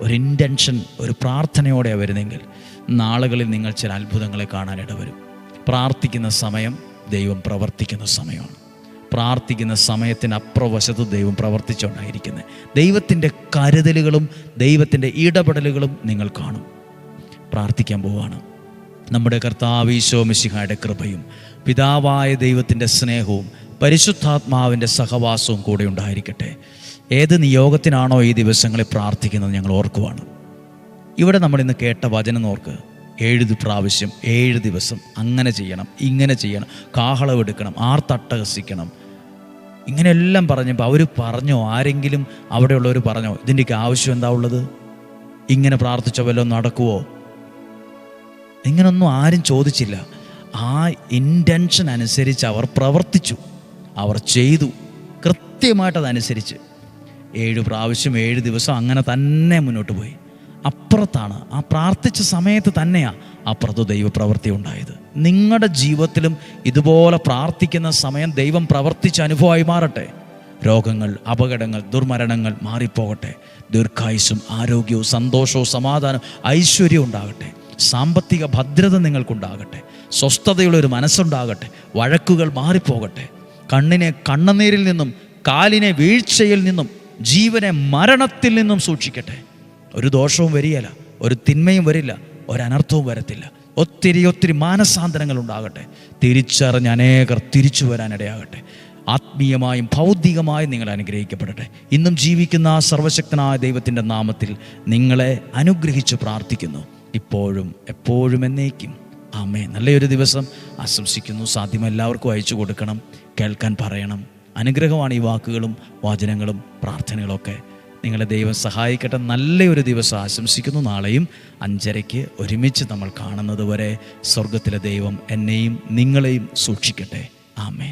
ഒരു ഇൻറ്റൻഷൻ, ഒരു പ്രാർത്ഥനയോടെ വരുന്നെങ്കിൽ നാളുകളിൽ നിങ്ങൾ ചില അത്ഭുതങ്ങളെ കാണാനിട വരും. പ്രാർത്ഥിക്കുന്ന സമയം ദൈവം പ്രവർത്തിക്കുന്ന സമയമാണ്. പ്രാർത്ഥിക്കുന്ന സമയത്തിന് അപ്രവശത്ത് ദൈവം പ്രവർത്തിച്ചുകൊണ്ടായിരിക്കുന്നത്. ദൈവത്തിൻ്റെ കരുതലുകളും ദൈവത്തിൻ്റെ ഇടപെടലുകളും നിങ്ങൾ കാണും. പ്രാർത്ഥിക്കാൻ പോവാണ്. നമ്മുടെ കർത്താവ് ഈശോ മിശിഹായുടെ കൃപയും പിതാവായ ദൈവത്തിൻ്റെ സ്നേഹവും പരിശുദ്ധാത്മാവിൻ്റെ സഹവാസവും കൂടെ ഉണ്ടായിരിക്കട്ടെ. ഏത് നിയോഗത്തിനാണോ ഈ ദിവസങ്ങളിൽ പ്രാർത്ഥിക്കുന്നത് ഞങ്ങൾ ഓർക്കുവാണ്. ഇവിടെ നമ്മളിന്ന് കേട്ട വചനം ഓർക്ക്. 7 പ്രാവശ്യം 7 ദിവസം അങ്ങനെ ചെയ്യണം, ഇങ്ങനെ ചെയ്യണം, കാഹളം എടുക്കണം, ആർത്തട്ടഹസിക്കണം, ഇങ്ങനെയെല്ലാം പറഞ്ഞപ്പോൾ അവർ പറഞ്ഞോ, ആരെങ്കിലും അവിടെയുള്ളവർ പറഞ്ഞോ ഇതിൻ്റെയൊക്കെ ആവശ്യം എന്താ ഉള്ളത്? ഇങ്ങനെ പ്രാർത്ഥിച്ചോ വല്ലതും നടക്കുവോ? ഇങ്ങനൊന്നും ആരും ചോദിച്ചില്ല. ആ ഇൻറ്റൻഷൻ അനുസരിച്ച് അവർ പ്രവർത്തിച്ചു, അവർ ചെയ്തു കൃത്യമായിട്ടതനുസരിച്ച്. 7 പ്രാവശ്യം 7 ദിവസം അങ്ങനെ തന്നെ മുന്നോട്ട് പോയി. അപ്പുറത്താണ്, ആ പ്രാർത്ഥിച്ച സമയത്ത് തന്നെയാണ് അപ്പുറത്ത് ദൈവപ്രവൃത്തി ഉണ്ടായത്. നിങ്ങളുടെ ജീവിതത്തിലും ഇതുപോലെ പ്രാർത്ഥിക്കുന്ന സമയം ദൈവം പ്രവർത്തിച്ച അനുഭവമായി മാറട്ടെ. രോഗങ്ങൾ, അപകടങ്ങൾ, ദുർമരണങ്ങൾ മാറിപ്പോകട്ടെ. ദീർഘായുസ്സും ആരോഗ്യവും സന്തോഷവും സമാധാനവും ഐശ്വര്യവും ഉണ്ടാകട്ടെ. സാമ്പത്തിക ഭദ്രത നിങ്ങൾക്കുണ്ടാകട്ടെ. സ്വസ്ഥതയുള്ളൊരു മനസ്സുണ്ടാകട്ടെ. വഴക്കുകൾ മാറിപ്പോകട്ടെ. കണ്ണിനെ കണ്ണുനീരിൽ നിന്നും, കാലിനെ വീഴ്ചയിൽ നിന്നും, ജീവനെ മരണത്തിൽ നിന്നും സൂക്ഷിക്കട്ടെ. ഒരു ദോഷവും വരികയില്ല, ഒരു തിന്മയും വരില്ല, ഒരനർത്ഥവും വരത്തില്ല. ഒത്തിരി മാനസാന്തരങ്ങൾ ഉണ്ടാകട്ടെ. തിരിച്ചറിഞ്ഞ് അനേകർ തിരിച്ചു വരാനിടയാകട്ടെ. ആത്മീയമായും ഭൗതികമായും നിങ്ങൾ അനുഗ്രഹിക്കപ്പെടട്ടെ. ഇന്നും ജീവിക്കുന്ന ആ സർവശക്തനായ ദൈവത്തിൻ്റെ നാമത്തിൽ നിങ്ങളെ അനുഗ്രഹിച്ച് പ്രാർത്ഥിക്കുന്നു, ഇപ്പോഴും എപ്പോഴും എന്നേക്കും. ആമേൻ. നല്ലൊരു ദിവസം ആശംസിക്കുന്നു. സാധ്യം എല്ലാവർക്കും അയച്ചു കൊടുക്കണം, കേൾക്കാൻ പറയണം. അനുഗ്രഹമാണ് ഈ വാക്കുകളും വചനങ്ങളും പ്രാർത്ഥനകളൊക്കെ. നിങ്ങളെ ദൈവം സഹായിക്കട്ടെ. നല്ലൊരു ദിവസം ആശംസിക്കുന്നു. നാളെയും 5:30 ഒരുമിച്ച് നമ്മൾ കാണുന്നത് വരെ സ്വർഗത്തിലെ ദൈവം എന്നെയും നിങ്ങളെയും സൂക്ഷിക്കട്ടെ. ആമേൻ.